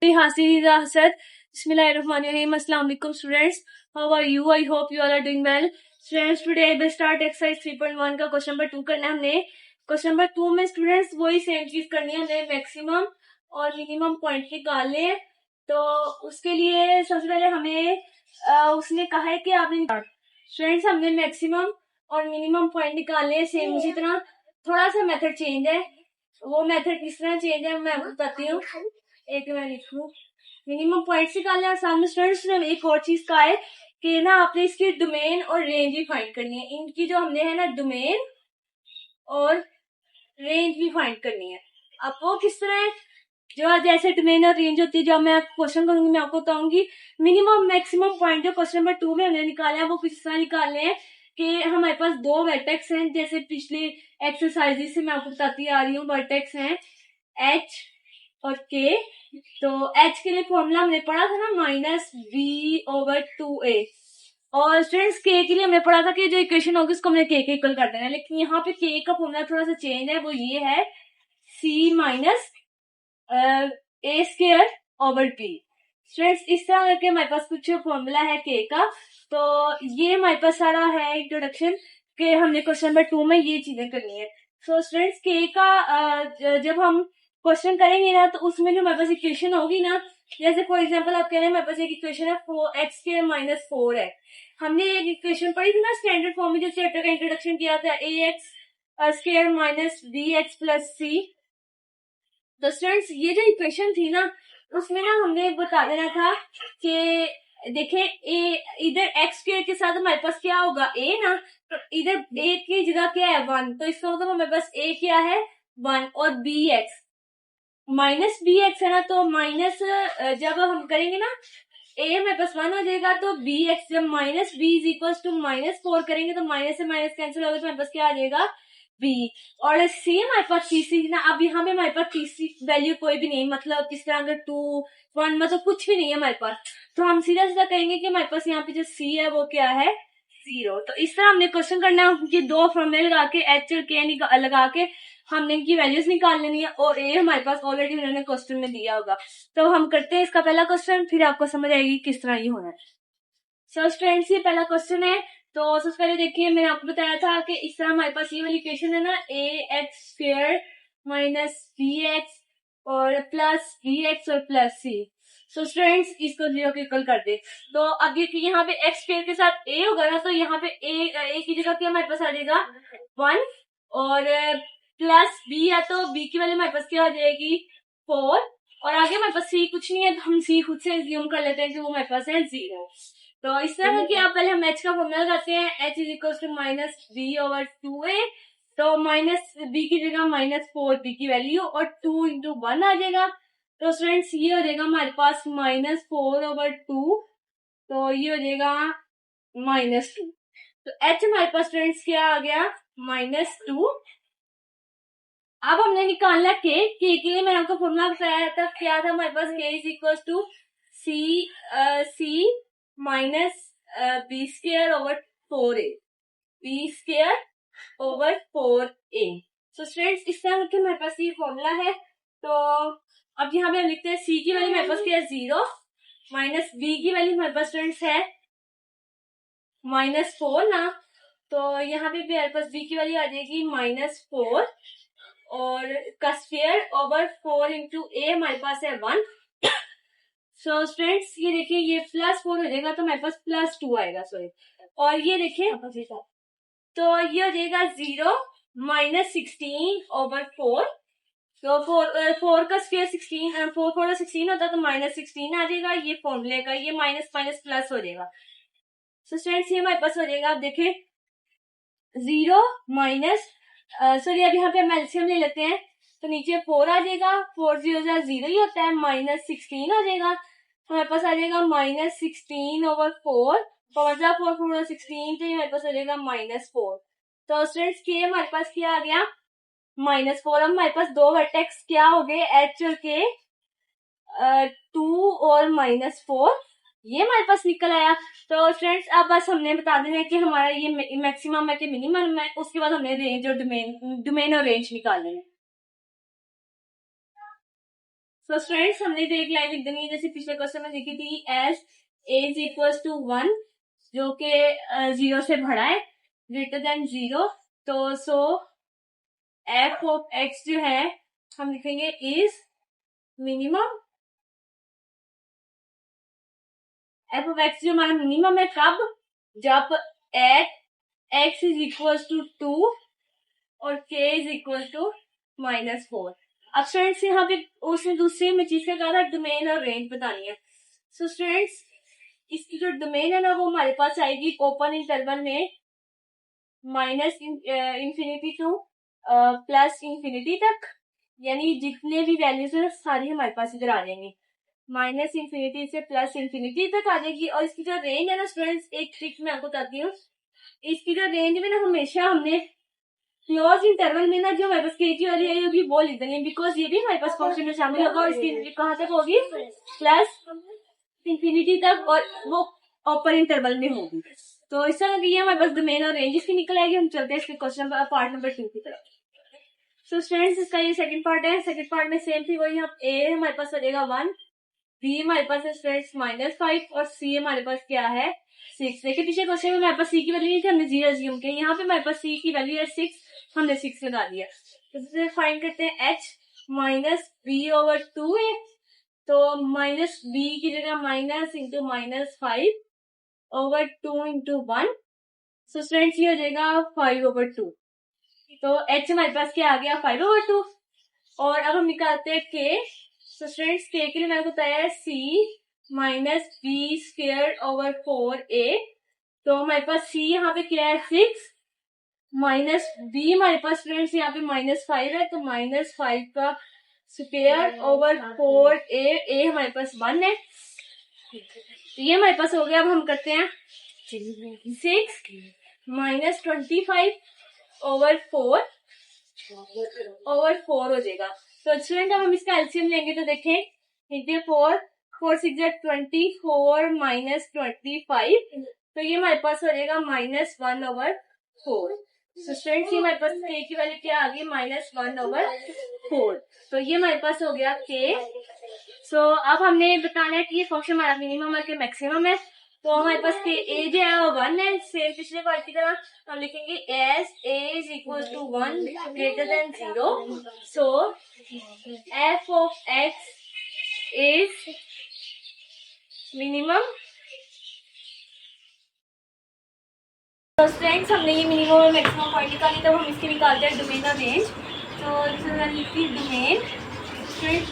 Bismillahirrahmanirrahim. Assalamu alaikum students. How are you? I hope you all are doing well. Students, today I will start exercise 3.1 का question number 2 करना है हमने. Question number 2 में students वही same चीज करनी है, हमें मैक्सिमम और मिनिमम पॉइंट निकालने हैं. तो उसके लिए सबसे पहले हमें उसने कहा है कि आपने स्टूडेंट्स हमने मैक्सिमम और मिनिमम पॉइंट निकालने हैं सेम उसी तरह. थोड़ा सा मेथड चेंज है. वो मेथड किस तरह चेंज है मैं बताती हूँ. एक मैं लिखूं मिनिमम पॉइंट्स निकालने और सामने स्टूडेंट्स ने एक और चीज कहा है कि ना आपने इसकी डोमेन और रेंज भी फाइंड करनी है. इनकी जो हमने है ना डोमेन और रेंज भी फाइंड करनी है. अब वो किस तरह है, जो जैसे डोमेन और रेंज होती है, जो मैं क्वेश्चन करूंगी मैं आपको बताऊंगी. मिनिमम मैक्सिमम पॉइंट जो क्वेश्चन नंबर 2 में हमने निकाला है वो किस तरह निकालने हैं कि हमारे पास दो वर्टेक्स हैं. जैसे पिछली एक्सरसाइज से मैं आपको बताती आ रही हूँ, वर्टेक्स हैं H और K. तो H के लिए फॉर्मूला हमने पढ़ा था ना -v/2a. और स्टूडेंट्स K के लिए हमने पढ़ा था कि जो इक्वेशन होगी उसको हमने K के इक्वल कर देना है. लेकिन यहाँ पे K का फॉर्मूला थोड़ा सा चेंज है. वो ये है C माइनस a²/b. स्टूडेंट्स इस तरह करके हमारे पास कुछ फॉर्मूला है K का. तो ये हमारे पास सारा है इंट्रोडक्शन के हमने क्वेश्चन नंबर 2 में ये चीजें करनी है. सो स्टूडेंट्स K का जब हम क्वेश्चन करेंगे ना तो उसमें जो हमारे पास इक्वेशन होगी ना, जैसे फॉर एग्जांपल आप कह रहे हैं हमारे पास एक इक्वेशन है x² - 4 है. हमने एक इक्वेशन पढ़ी थी ना स्टैंडर्ड फॉर्म में जो चैप्टर का इंट्रोडक्शन किया था, ax² - bx + c. तो स्टूडेंट्स ये जो इक्वेशन थी ना उसमें ना हमने बता देना था कि देखें इधर x² के साथ हमारे पास क्या होगा a ना. तो इधर a की जगह क्या है 1. तो इसका मतलब हमारे पास a क्या है 1 और bx -bx है ना. तो माइनस जब हम करेंगे ना a हमारे पास 1 हो जाएगा. तो bx जब -b -4 करेंगे तो माइनस से माइनस कैंसिल होगा तो हमारे पास क्या आ जाएगा b. और c हमारे पास तीसरी ना. अब यहाँ पे हमारे पास तीसरी वैल्यू कोई भी नहीं, मतलब किस तरह अगर 2 1 मतलब कुछ भी नहीं है हमारे पास. तो हम सीधा सीधा कहेंगे कि हमारे पास यहाँ पे जो c है वो क्या है 0. तो इस तरह हमने क्वेश्चन करना है कि दो फॉर्मूले लगा के h और k लगा के हमने इनकी वैल्यूज निकाल लेनी है. और ए हमारे पास ऑलरेडी उन्होंने क्वेश्चन में दिया होगा. तो हम करते हैं इसका पहला क्वेश्चन, फिर आपको समझ आएगी किस तरह ये होना है. सो स्टूडेंट्स ये पहला क्वेश्चन है. तो सबसे पहले देखिए मैंने आपको बताया था कि इस तरह हमारे पास ये वाली इक्वेशन है ना ax² - bx और प्लस bx और प्लस c. सो स्टूडेंट्स इसको 0 के इक्वल कर दे. तो अब देखिए यहाँ पे x² के साथ a होगा ना, तो यहाँ पे a की जगह क्या हमारे पास आ जाएगा 1 और प्लस b है तो b की वैल्यू हमारे पास क्या हो जाएगी 4. और आगे हमारे पास c कुछ नहीं है तो हम c खुद से एज्यूम कर लेते हैं कि वो हमारे पास है 0. तो इस तरह करके आप पहले हम h का फॉर्मूला लगाते हैं. h = -v/2a. तो माइनस b की जगह -4b की वैल्यू और 2 × 1 आ जाएगा. तो स्टूडेंट्स ये हो जाएगा हमारे पास -4/2. तो ये हो जाएगा -2. तो h हमारे पास स्टूडेंट्स क्या आ गया -2. अब हमने निकालना के लिए मैंने आपको फॉर्मूला बताया था क्या था हमारे पास k = c -b²/4a. b²/4a. So students इस तरह के हमारे पास ये फॉर्मूला है. तो अब यहाँ पे हम लिखते हैं c की वैल्यू हमारे पास क्या है 0 माइनस b की वैल्यू हमारे पास स्टूडेंट्स है -4 ना. तो यहाँ पे हमारे पास b की वैल्यू आ जाएगी -4 और का स्क्वायर ओवर 4 × a हमारे पास है 1. सो स्टूडेंट्स ये देखिए ये +4 हो जाएगा तो हमारे पास +2 आएगा. सॉरी. और ये देखिए तो ये हो जाएगा 0 -16/4. तो 4 का स्क्वायर 16 4 16 होता तो -16 आ जाएगा. ये फॉर्मूले का ये माइनस माइनस प्लस हो जाएगा. सो स्टूडेंट्स ये हमारे पास हो जाएगा. आप देखिए 0 माइनस सॉरी अब यहाँ पे हम एलसीएम ले लेते हैं. तो नीचे 4 आ जाएगा. 4 0 0 ही होता है. -16 हो जाएगा. हमारे पास आ जाएगा -16/4. 4 4 16 तो हमारे पास आ जाएगा -4. तो स्टूडेंट्स के हमारे पास क्या आ गया -4. अब हमारे पास दो वर्टेक्स क्या हो गए h और k 2 और -4 ये हमारे पास निकल आया. तो स्टूडेंट्स अब बस हमने बता देना है कि हमारा ये मैक्सिमम है कि मिनिमम है. उसके बाद हमने रेंज और डोमेन और रेंज निकाल लेना है. सो स्टूडेंट्स हमने तो एक लाइन लिख देनी है जैसे पिछले क्वेश्चन में लिखी थी, as a is equal to 1 जो कि 0 से बड़ा है, ग्रेटर देन 0, तो सो एफ ऑफ एक्स जो है हम लिखेंगे is minimum. F of x जो हमारा मिनिमम है कब, जब at x is equal to 2 और के इज इक्वल टू -4। अब स्टूडेंट्स यहाँ पे उसने दूसरी में चीज का कहा था डोमेन और रेंज बतानी है। सो स्टूडेंट्स इसकी जो डोमेन है ना वो हमारे पास आएगी ओपन इंटरवल में minus infinity two plus infinity तक, यानी जितने भी वैल्यूज है सारी हमारे पास इधर आ जाएंगी, माइनस इंफिनिटी से प्लस इंफिनिटी तक आ जाएगी। और इसकी जो रेंज है ना स्टूडेंट्स, एक ट्रिक मैं आपको बताती हूँ, इसकी जो रेंज में ना हमेशा हमने क्लोज इंटरवल में ना जो हमारे पास के की वाली है ये बोल देते हैं, बिकॉज ये भी हमारे पास फंक्शन में शामिल होगा और इसकी कहाँ तक होगी, प्लस इंफिनिटी तक, और वो ओपन इंटरवल में होगी। तो इस तरह की हमारे पास डोमेन और रेंज इसकी निकल आएगी। हम चलते हैं इसके क्वेश्चन पार्ट नंबर 2 की तरफ। सो स्टूडेंट्स इसका ये सेकंड पार्ट है। सेकंड पार्ट में सेम थी वही, यहाँ ए हमारे पास बनेगा 1, बी हमारे पास है स्टूडेंट्स -5 और सी हमारे पास क्या है 6। देखिए पीछे क्वेश्चन में हमारे पास सी की वैल्यू नहीं थी, हमने 0 अज्यूम किया, यहाँ पे हमारे पास सी की वैल्यू है 6, हमने 6 लगा दिया। तो फाइंड करते हैं एच माइनस बी ओवर 2 है, तो माइनस बी की जगह minus into -5 over 2 into 1, so students ये हो जाएगा 5 ओवर 2। तो एच हमारे पास क्या आ गया 5 ओवर 2। और अब हम निकालते हैं के। सो स्टूडेंट्स के लिए मैंने बताया है C minus B square over 4a, तो हमारे पास सी यहाँ पे क्या है 6, माइनस बी हमारे पास स्टूडेंट्स यहाँ पे -5 है, तो -5 का स्क्वायर ओवर 4a हमारे पास 1 है, तो ये हमारे पास हो गया। अब हम करते हैं 6 माइनस 25 ओवर 4 हो जाएगा। तो स्टूडेंट अब हम इसका एलसीएम लेंगे तो देखें 4 6 24 माइनस 25, तो ये हमारे पास हो जाएगा -1 ओवर 4। तो स्टूडेंट्स ये हमारे पास के की वैल्यू क्या आ गई -1 ओवर 4, तो ये हमारे पास हो गया के। सो अब हमने बताना है कि ये फंक्शन हमारा मिनिमम है कि मैक्सिमम है, तो हमारे पास के ए जो है वो 1 है, सेम पिछले पार्ट की तरह हम लिखेंगे as a is equal to 1 greater than 0, so f of x is minimum. तो स्टूडेंट्स हमने ये मिनिमम और मैक्सिमम पॉइंट निकाली, तब हम इसकी निकालते हैं डोमेन और रेंज। तो लिखती डोमेन,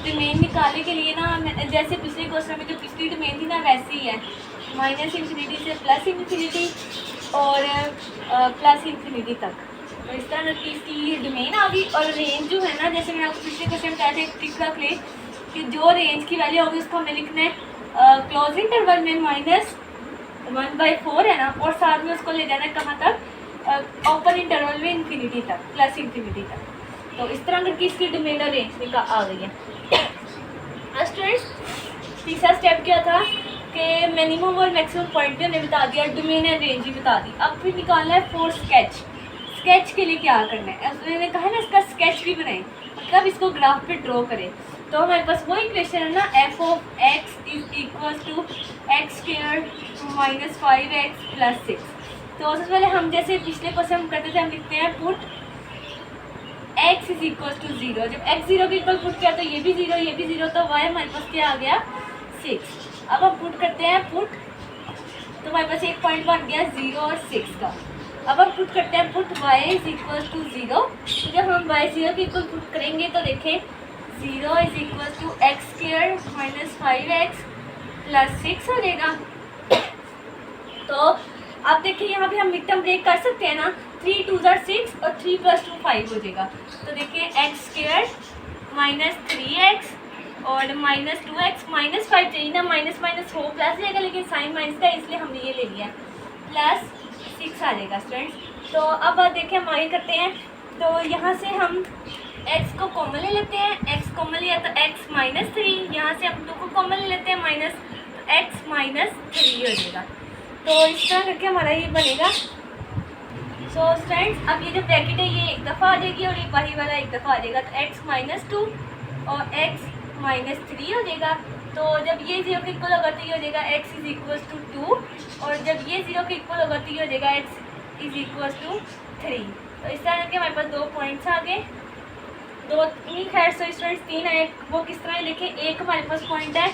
डोमेन निकालने के लिए ना जैसे पिछले क्वेश्चन में जो पिछली डोमेन थी ना वैसी ही है, माइनस इंफिनिटी से प्लस इंफिनिटी और प्लस इंफिनिटी तक। तो इस तरह की इसकी डोमेन आ गई। और रेंज जो है ना, जैसे मैंने आपको पिछले क्वेश्चन में कहा था, एक ट्रिक रख ले कि जो रेंज की वैल्यू होगी उसको हमें लिखना है क्लोज इंटरवल में -1/4 है ना, और साथ में उसको ले जाना है कहाँ तक, ओपन इंटरवल में इंफिनिटी तक, प्लस इंफिनिटी तक। तो इस तरह करके इसकी डोमेन और रेंज आ गई है। स्टूडेंट्स तीसरा स्टेप क्या था कि मिनिमम और मैक्सिमम पॉइंट भी हमने बता दिया, डोमेन एंड रेंज भी बता दी। अब फिर निकालना है फॉर स्केच। स्केच के लिए क्या करना है, मैंने कहा है ना इसका स्केच भी बनाएं, मतलब इसको ग्राफ पे ड्रॉ करें। तो हमारे पास वो इक्वेशन है ना, f of x is equal to x square -5x + 6। तो सबसे पहले हम जैसे पिछले क्वेश्चन हम करते थे, हम लिखते हैं put x is equal to 0। जब x 0 के इक्वल पुट किया तो ये भी 0 ये भी 0, तो y हमारे पास क्या आ गया 6। अब हम पुट करते हैं पुट, तो हमारे पास एक पॉइंट बन गया 0 और 6 का। अब हम पुट करते हैं put y is equal to 0। तो जब हम y 0 के इक्वल पुट करेंगे तो देखें 0 is equal to x square -5x + 6 हो जाएगा। तो अब देखिए यहाँ पे हम मिड टर्म ब्रेक कर सकते हैं ना, 3 2 6 और 3 + 2 5 हो जाएगा। तो देखिए एक्स स्क्वायर -3x और -2x -5 चाहिए ना, माइनस माइनस हो प्लस जाएगा, लेकिन साइन माइनस का इसलिए हमने ये ले लिया, +6 आ जाएगा स्टूडेंट्स। तो अब देखें हम आगे करते हैं, तो यहाँ से हम x को कॉमन ले लेते हैं, x कॉमन लिया तो x -3, यहाँ से हम 2 को कॉमन ले लेते हैं माइनस, तो x -3 हो जाएगा। तो इस तरह करके हमारा ये बनेगा। सो स्टूडेंट्स अब ये जो ब्रैकेट है ये एक दफ़ा आ जाएगी और ये बाहरी वाला एक दफ़ा आ जाएगा, तो x -2 और x -3 हो जाएगा। तो जब ये 0 के इक्वल होगा तो ये हो जाएगा x इज इक्वल टू 2, और जब ये 0 के इक्वल होगा तो ये हो जाएगा x इज इक्वल टू 3। तो इस तरह के हमारे पास 2 पॉइंट्स आ गए, दो नहीं खैर सो स्टूडेंट्स 3 है। वो किस तरह देखें, एक हमारे पास पॉइंट है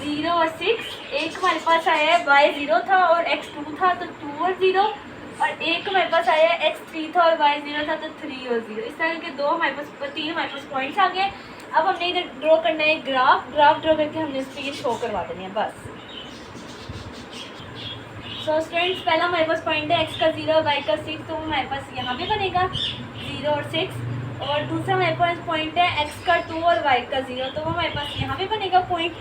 0 और 6, एक हमारे पास आया है y 0 था और x 2 था तो 2 और 0, और एक हमारे पास आया है x 3 था और y 0 था तो 3 और 0। इस तरह के 2 हमारे पास 3 हमारे पास पॉइंट्स आ गए। अब हमने इधर ड्रॉ करना है ग्राफ ड्रॉ करके हमने इस पर ये शो करवा देनी है बस। सो स्टूडेंट्स पहला हमारे पास पॉइंट है x का 0 और y का 6, तो हमारे पास यहाँ पे बनेगा 0 और 6, और दूसरा हमारे पास पॉइंट है x का 2 और y का 0, तो वो हमारे पास यहाँ पे बनेगा पॉइंट,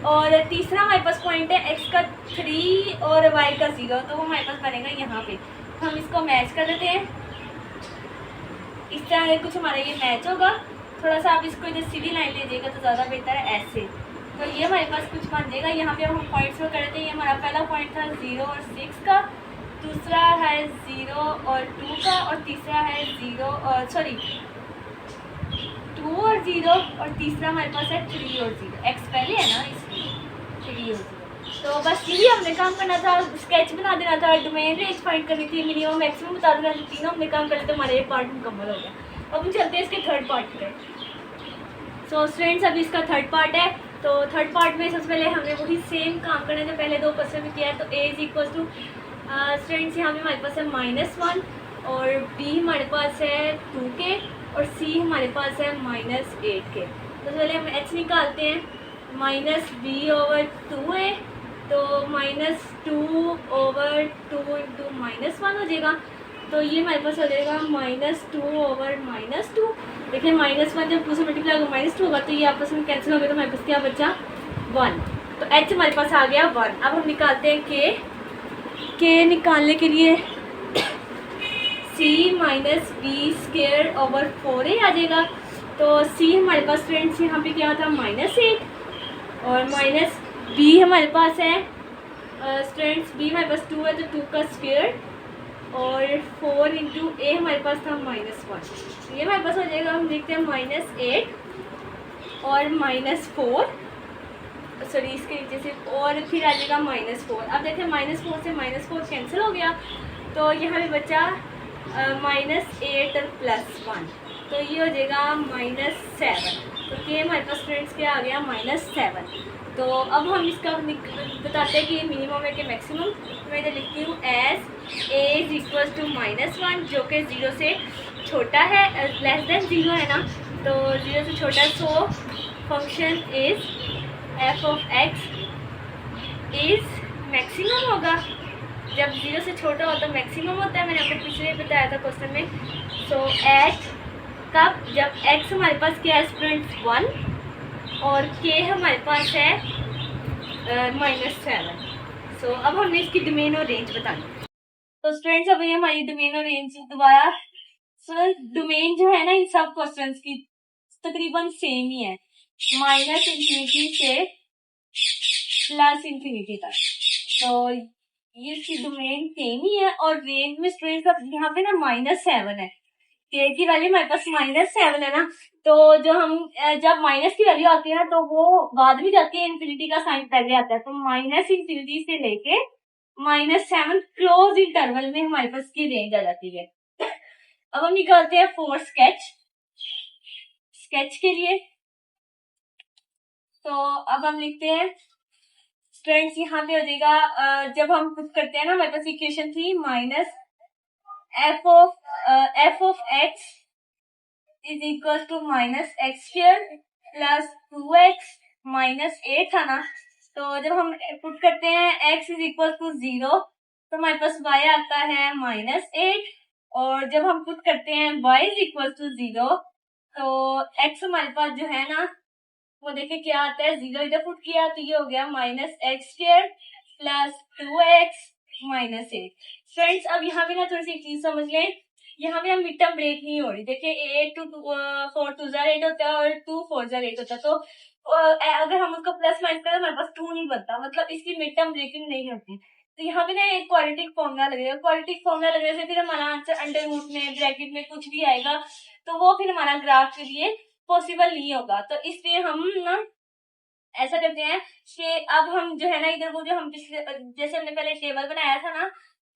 और तीसरा हमारे पास पॉइंट है x का 3 और y का 0, तो वो हमारे पास बनेगा यहाँ पे। हम इसको मैच कर देते हैं, इस तरह कुछ हमारा ये मैच होगा। थोड़ा सा आप इसको इधर सीधी लाइन ले जाइएगा तो ज़्यादा बेहतर है, ऐसे। तो ये हमारे पास कुछ बन जाएगा। यहाँ पे हम पॉइंट्स को कर देते हैं। ये हमारा पहला पॉइंट था 0 और 6 का, दूसरा है 0 और 2 का, और तीसरा है 2 और 0, और तीसरा हमारे पास है 3 और 0। x पहले है ना इसलिए 3 और 0। तो बस यही हमने काम करना था, स्केच बना देना था, डोमेन रेंज फाइंड करनी थी, मिनिमम मैक्सिमम बता देना था। तीनों हमने काम कर लिया तो हमारे ये पार्ट मुकम्मल हो गया। अब हम चलते हैं इसके थर्ड पार्ट पे। सो स्टूडेंट्स अभी इसका थर्ड पार्ट है। तो थर्ड पार्ट में सबसे पहले हमने वही सेम काम करना है जो पहले 2 क्वेश्चन में किया है। तो a is equal to students यहाँ पे हमारे पास है -1, और b हमारे पास है 2 के, और c हमारे पास है -8 के। तो पहले हम h निकालते हैं, -b/2a, तो -2/2 इंटू -1 हो जाएगा। तो ये हमारे पास हो जाएगा -2/-2। देखिए -1 जब 2 से मल्टीप्लाई होगा -2 होगा, तो ये आपस में कैंसिल हो गया, तो हमारे पास क्या बचा 1। तो h हमारे पास आ गया 1। अब हम निकालते हैं k निकालने के लिए c-b²/4a आ जाएगा। तो c हमारे पास फ्रेंड्स यहाँ पे क्या था -8, और -b हमारे पास है स्टूडेंट्स b हमारे पास 2 है तो 2 का स्क्वायर, और 4 इंटू a हमारे पास था -1। ये हमारे पास हो जाएगा, हम देखते हैं -8 और -4, सॉरी इसके नीचे से, और फिर आ जाएगा -4। अब देखिए -4 से -4 कैंसिल हो गया, तो यहाँ पे बचा -8 और +1, तो ये हो जाएगा -7। तो के हमारे पास फ्रेंड्स क्या आ गया -7। तो अब हम इसका बताते हैं कि ये मिनिमम है कि मैक्सिमम। तो मैं इधर लिखती हूँ as a is equal to -1, जो कि 0 से छोटा है, लेस देन 0 है ना, तो 0 से छोटा। So function is f of x is maximum होगा। जब 0 से छोटा होता है मैक्सिमम होता है, मैंने आपको पिछले बताया था क्वेश्चन में। सो एट कब, जब x हमारे पास क्या है स्टूडेंट्स 1, और k हमारे पास है -7। सो अब हमने इसकी डोमेन और रेंज बतानी। तो स्टूडेंट्स अब ये हमारी डोमेन और रेंज दोबारा। सो डोमेन जो है ना इन सब क्वेश्चंस की तकरीबन सेम ही है, -∞ से +∞ तक। तो ये इसकी डोमेन सेम ही है, और रेंज में स्टूडेंट्स अब यहाँ पे ना -7 है, k की वैल्यू हमारे पास -7 है ना। तो जो हम जब माइनस की वैल्यू आती है ना, तो वो बाद में जाती है, इन्फिनिटी का साइन पहले आता है। तो -∞ से लेके -7 क्लोज इंटरवल में हमारे पास की रेंज आ जाती है। अब हम निकालते हैं फॉर स्केच के लिए। तो अब हम लिखते हैं स्टूडेंट्स, यहाँ पे हो जाएगा जब हम पुट करते हैं ना, हमारे पास इक्वेशन थी -f of x is equal to -x² plus 2x -8 था ना। तो जब हम पुट करते हैं x इज इक्वल टू 0, तो हमारे पास y आता है -8, और जब हम पुट करते हैं y इज इक्वल टू 0, तो x हमारे पास जो है ना वो देखिए क्या आता है, 0 इधर पुट किया तो ये हो गया -x² प्लस 2x -8। फ्रेंड्स अब यहाँ पे ना थोड़ी सी चीज समझ लें, यहाँ पे हम मिड टर्म ब्रेक नहीं हो रही। देखिए 8 to 4 2 8 होता है, और 2 4 8 होता है। तो अगर हम उसको प्लस माइनस करें हमारे पास 2 नहीं बनता, मतलब इसकी मिड टर्म ब्रेकिंग नहीं होती। तो यहाँ पे ना एक क्वाड्रेटिक फॉर्मूला लगेगा, क्वाड्रेटिक फॉर्मूला लगने से फिर हमारा आंसर अंडर रूट में, ब्रैकेट में कुछ भी आएगा, तो वो फिर हमारा ग्राफ के लिए पॉसिबल नहीं होगा। तो इसलिए हम ना ऐसा करते हैं कि अब हम जो है ना इधर वो जो हम जैसे हमने पहले टेबल बनाया था ना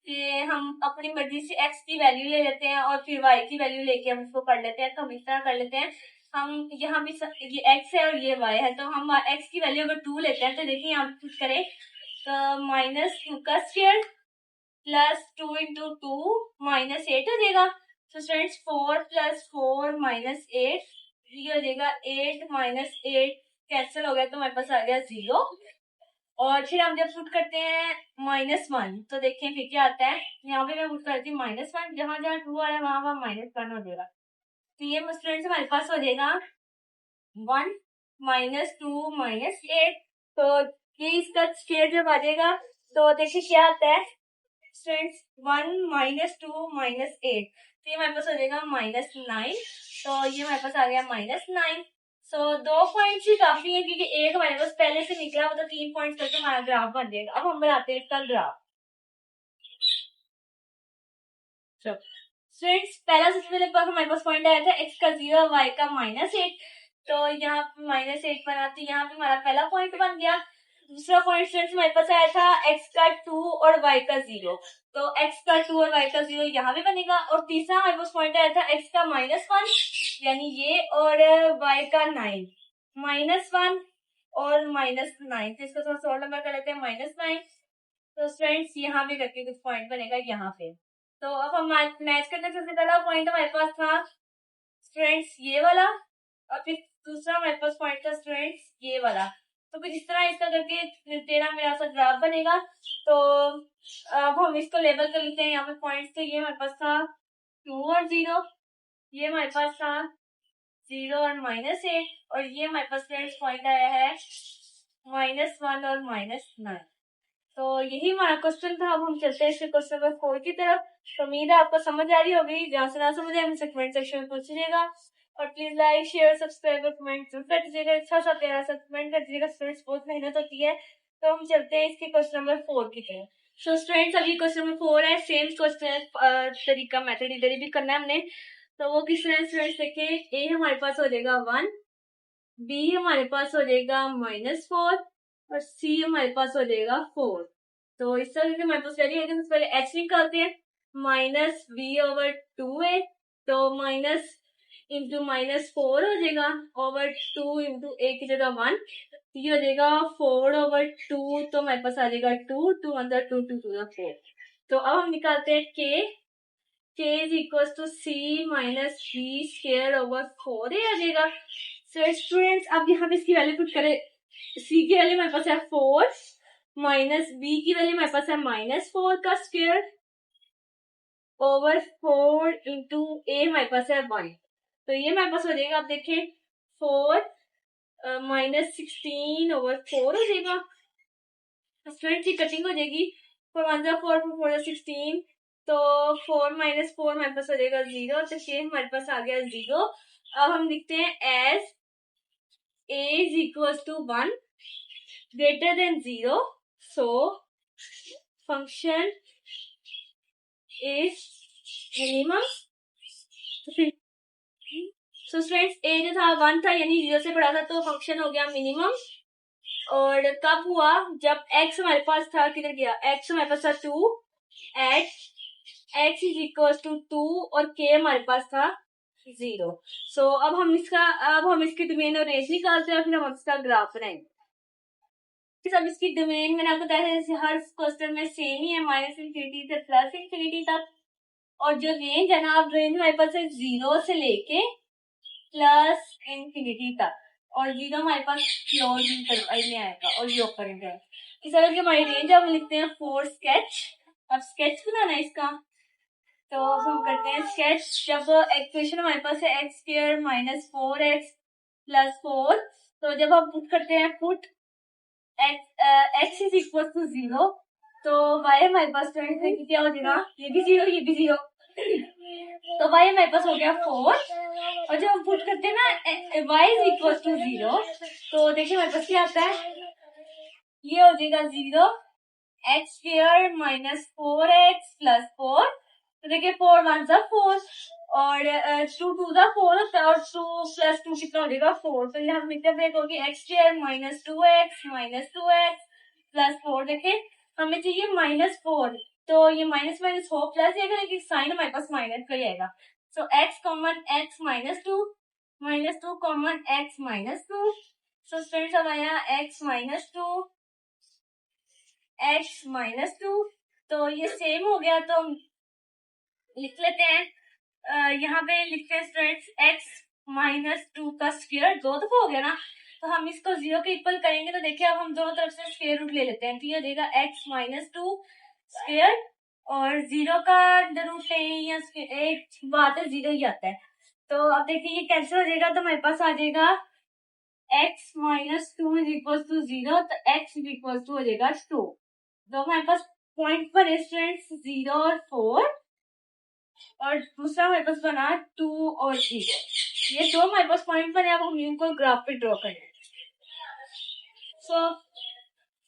कि हम अपनी मर्जी से x की वैल्यू ले लेते हैं और फिर y की वैल्यू लेके हम उसको कर लेते हैं। तो हम इस तरह कर लेते हैं, हम यहाँ भी ये x है और ये y है, तो हम x की वैल्यू अगर 2 लेते हैं तो देखिए यहाँ कुछ करें तो -2 का स्क्वायर प्लस 2 इंटू 2 -8 हो जाएगा। तो स्टूडेंट्स 4 + 4 -8 ये हो जाएगा 8 -8 कैंसिल हो गया तो हमारे पास आ गया 0। और फिर हम जब पुट करते हैं -1 तो देखिए फिर क्या आता है, यहाँ पे मैं पुट करती हूँ -1, जहां जहां 2 आ रहा है वहां वहां -1 हो जाएगा। तो ये स्टूडेंट्स हमारे पास हो जाएगा 1 -2 -8। तो ये इसका स्क्वायर जब आ जाएगा तो देखिए क्या आता है स्टूडेंट्स 1 -2 -8, तो ये हमारे पास हो जाएगा -9। तो ये हमारे पास आ गया -9। सो 2 पॉइंट्स ही काफी है क्योंकि एक हमारे पास पहले से निकला हुआ तो 3 पॉइंट्स करके हमारा ग्राफ बन जाएगा। अब हम बनाते हैं इसका ग्राफ। स्टूडेंट्स पहला सबसे पहले हमारे पास पॉइंट आया था x का 0 और y का -8, तो यहाँ -8 बनाते यहाँ पे हमारा पहला पॉइंट बन गया। दूसरा पॉइंट स्टूडेंट्स हमारे पास आया था x का 2 और y का 0, तो x का 2 और y का 0 यहाँ पे बनेगा। और तीसरा हमारे पास पॉइंट आया था x का -1 यानी ये और y का 9, -1 और -9, तो इसको थोड़ा सा नंबर कर लेते हैं -9। तो स्टूडेंट्स यहाँ पे करके कुछ पॉइंट बनेगा यहाँ पे। तो अब हम मैच करने से पहला पॉइंट हमारे पास था स्टूडेंट्स ये वाला और फिर दूसरा हमारे पास पॉइंट था स्टूडेंट्स ये वाला। तो कुछ इस तरह इसका करके तेरा मेरा सा ग्राफ बनेगा। तो अब हम इसको लेबल कर लेते हैं यहाँ पे पॉइंट्स। तो ये हमारे पास था 2 और 0, ये हमारे पास था 0 और -8, और ये हमारे पास स्टूडेंट्स पॉइंट आया है -1 और -9। तो यही हमारा क्वेश्चन था। अब हम चलते हैं इसके क्वेश्चन नंबर 4 की तरफ। तो उम्मीद है आपको समझ आ रही होगी, जहाँ से ना समझ आए हमसे कमेंट सेक्शन में पूछिएगा और प्लीज लाइक शेयर सब्सक्राइब और कमेंट जरूर कर दीजिएगा। अच्छा सा प्यारा सा कमेंट कर दीजिएगा, स्टूडेंट्स बहुत मेहनत होती है। तो हम चलते हैं इसके क्वेश्चन नंबर 4 की तरफ। सो स्टूडेंट्स अभी क्वेश्चन नंबर 4 है, सेम क्वेश्चन तरीका मेथड इधर ही भी करना है हमने। तो वो किस तरह स्टूडेंट्स देखें, ए हमारे पास हो जाएगा 1, बी हमारे पास हो जाएगा -4 और सी हमारे पास हो जाएगा 4। तो इस तरह से हमारे पास वैल्यू है, सबसे पहले h निकालते हैं -b/2a, तो माइनस इंटू -4 हो जाएगा ओवर 2 इंटू a की जगह 1, ये हो जाएगा 4/2, तो हमारे पास आ जाएगा 2, 2 अंदर 2, 2 2 4। तो अब हम निकालते हैं k is equal to c minus b square over 4a आ जाएगा। सो स्टूडेंट्स अब यहाँ पे इसकी वैल्यू पुट करें, c की वैल्यू हमारे पास है 4 माइनस b की वैल्यू हमारे पास है -4 का स्क्वायर ओवर 4 इंटू a हमारे पास है 1, तो ये हमारे पास हो जाएगा। अब देखें 4 -16 ओवर 4 हो जाएगा। स्टूडेंट की कटिंग हो जाएगी, 4 1 4 4 4 16, तो 4 -4 हमारे पास हो जाएगा 0, तो ये हमारे पास आ गया 0। अब हम लिखते हैं as a is equal to 1 greater than 0, so function is minimum। so students a जो था 1 था यानी 0 से बड़ा था, तो फंक्शन हो गया मिनिमम। और कब हुआ, जब x हमारे पास था, किधर गया, x हमारे पास था 2 at x is equal to 2 और k हमारे पास था 0। सो अब हम इसकी डोमेन और रेंज निकालते हैं और फिर हम इसका ग्राफ बनाएंगे। अब इसकी डोमेन मैंने आपको बताया जैसे हर क्वेश्चन में सेम ही है, -∞ से +∞ तक। और जो रेंज है ना, अब रेंज हमारे पास है 0 से लेके +∞ तक, और 0 हमारे पास क्लोज में आएगा और ये ओपन है। इस तरह की हमारी रेंज अब लिखते हैं 4 स्केच। अब स्केच बनाना है इसका, तो हम करते हैं स्केच। जब एक्सप्रेशन हमारे पास है x² - 4x + 4, तो जब हम पुट करते हैं put x is equal to 0, तो y हमारे पास क्या हो जाएगा, ये भी 0 ये भी 0, तो y हमारे पास हो गया 4। और जब हम पुट करते हैं ना y इज इक्वल टू 0, तो देखिए हमारे पास क्या आता है, ये हो जाएगा 0 x² - 4x + 4, तो देखिए 4 1 4, और 2 टू द 4 होता है और 2 प्लस 2 कितना हो जाएगा 4। तो ये हम लिखते हैं होगी x square minus 2x plus 4। देखें हमें चाहिए -4, तो ये माइनस माइनस हो प्लस जाएगा, लेकिन साइन हमारे पास माइनस का ही आएगा। सो x common x -2 common x -2। सो स्टूडेंट्स अब आया x -2 तो ये सेम हो गया, तो लिख लेते हैं यहाँ पे लिखते हैं स्टूडेंट्स x -2 का स्क्वायर 2 दफा हो गया ना, तो हम इसको 0 के इक्वल करेंगे। तो देखिए अब हम दोनों तरफ से स्क्वायर रूट ले लेते हैं, तो ये देगा x -2 स्क्वायर और 0 का रूट लें या एक बात है 0 ही आता है। तो अब देखिए ये कैंसिल हो जाएगा, तो हमारे पास आ जाएगा x -2 इज इक्वल टू 0, तो x इज इक्वल टू हो जाएगा 2। तो हमारे पास पॉइंट पर है स्टूडेंट्स 0 और 4 और दूसरा हमारे पास बना 2 और 3। ये दो हमारे पास पॉइंट बने, अब हम इनको ग्राफ पे ड्रॉ करें। सो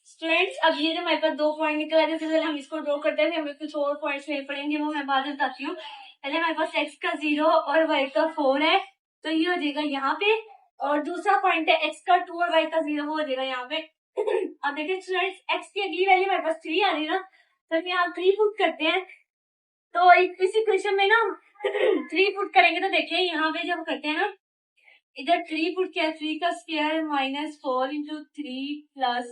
स्टूडेंट्स अब ये जो हमारे पास 2 पॉइंट निकल आए, पहले हम इसको ड्रॉ करते हैं, हमें कुछ और पॉइंट्स लेने पड़ेंगे, वो मैं बाद में बताती हूँ। पहले हमारे पास x का 0 और y का 4 है, तो ये हो जाएगा यहाँ पे, और दूसरा पॉइंट है x का 2 और y का 0, वो हो जाएगा यहाँ पे। अब देखिए स्टूडेंट्स x की अगली वैल्यू हमारे पास 3 आ रही है ना, तो हम यहाँ 3 पुट करते हैं। तो इस इक्वेशन में ना 3 पुट करेंगे, तो देखिए यहाँ पे जब करते हैं ना, इधर 3 पुट किया, 3 का स्क्वायर -4 इंटू 3 प्लस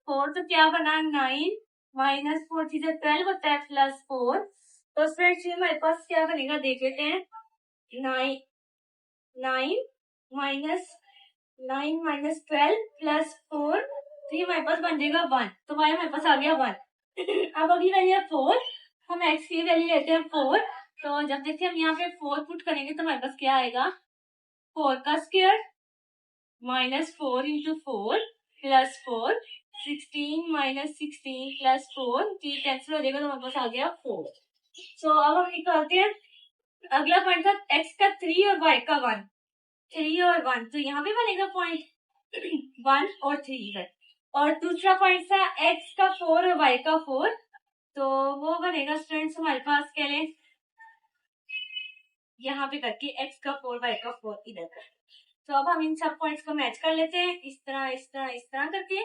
4, तो क्या बना 9 -4 चीजें 12 होता है प्लस 4। तो स्टूडेंट्स हमारे पास क्या बनेगा देख लेते हैं, 9 माइनस 12 प्लस 4, 3 हमारे पास बन जाएगा 1, तो y हमारे पास आ गया 1। अब अगली वैल्यू है 4, हम x की वैल्यू लेते हैं 4, तो जब देखिए हम यहाँ पे 4 पुट करेंगे तो हमारे पास क्या आएगा, 4 का स्क्वायर -4 इंटू 4 प्लस 4, 16 -16 प्लस 4, ये कैंसिल हो जाएगा, तो हमारे पास आ गया 4। सो अब हम निकालते हैं अगला पॉइंट था x का 3 और y का 1, 3 और 1, तो यहाँ पे बनेगा पॉइंट 1 और 3 है। और दूसरा पॉइंट था x का 4 और y का 4, तो वो बनेगा स्टूडेंट्स हमारे पास कह लें यहाँ पे करके x का 4 y का 4 इधर कर। तो अब हम इन सब पॉइंट्स को मैच कर लेते हैं, इस तरह करके।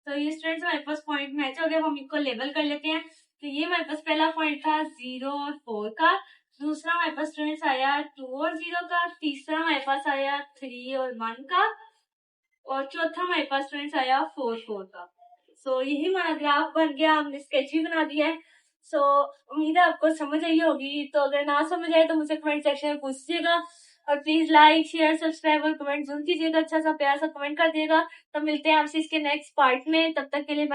तो ये स्टूडेंट्स हमारे पास पॉइंट मैच हो गया, हम इनको लेबल कर लेते हैं। तो ये हमारे पास पहला पॉइंट था 0 और 4 का, दूसरा हमारे पास स्टूडेंट्स आया 2 और 0 का, तीसरा हमारे पास आया 3 और 1 का, और चौथा हमारे पास स्टूडेंट्स आया 4 का। सो यही हमारा ग्राफ बन गया, हमने स्केच भी बना दिया है। सो उम्मीद है आपको समझ आई होगी, तो अगर ना समझ आए तो मुझे कमेंट सेक्शन में पूछिएगा, और प्लीज लाइक शेयर सब्सक्राइब और कमेंट जरूर कीजिएगा, अच्छा सा प्यार सा कमेंट कर दिएगा। तो मिलते हैं आपसे इसके नेक्स्ट पार्ट में, तब तक के लिए